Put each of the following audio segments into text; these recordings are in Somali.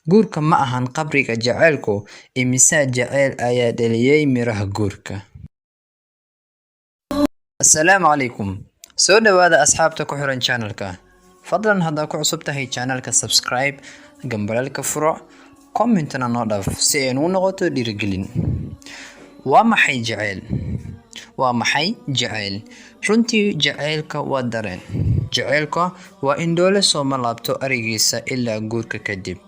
Guurka ma ahan qabriga jacaylku, immisa jacayl ayaa dhaliyay miraha guurka. Assalaamu calaykum. Soo dhawaada asxaabta ku xiran channelka. Fadlan haddaa ku cusub tahay channelka subscribe, gambalaalka furo, commentna noo dhaaf si ay u noqoto dhiirigelin. Waa maxay jacayl? Waa maxay jacayl? Runtii jacaylka waa dareen. Jacaylka waa in doole soo malaabto arigiisa ilaa guurka kadib.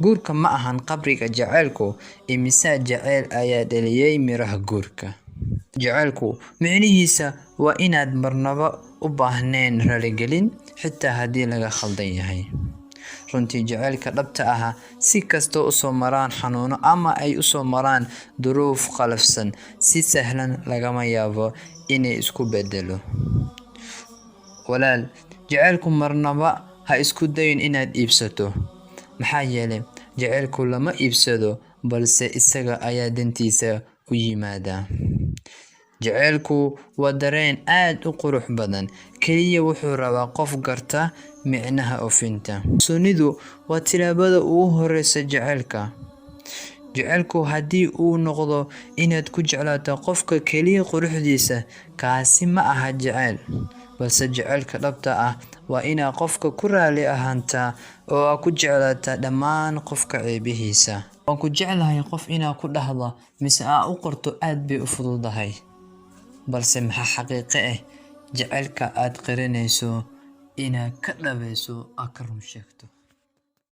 Guurka ma ahan qabriga jacaylku, immisa jacayl ayaa dhaliyay miraha guurka. Jacaylku micnihiisa waa inaad marnaba u baahneen raaligelin xitaa haddii laga khaldan yahay. Runtii jacaylka dhabta ah si kastoo u soo maraan xanuuno ama ay u soo maraan duruuf qalafsan, si sahlan lagama yaabo inay isku bedelo. Walaal, jacaylku marnaba ha isku dayin inaad iibsato. Maxaa yeelay jacaylku lama iibsado, balse isaga ayaa dantiisa u yimaada. Jacaylku waa dareen aad u qurux badan, kaliya wuxuu rabaa qof garta micnaha ofinta. Kalsoonidu waa tilaabada ugu horreysa jacaylka. Jacaylku haddii uu noqdo inaad ku jeclaato qofka kaliya quruxdiisa, kaasi ma aha jacayl. Balse jacaylka dhabta ah waa inaad qofka ku raali ahaantaa oo aad ku jeclaataa dhammaan qofka ceebihiisa. Waan ku jeclahay qof inaad ku dhahdo mise aad u qorto aad bay u fududahay. Balse maxaa xaqiiqo ah jacaylka aad qiranayso inaad ka dhabayso aad ka run sheegto.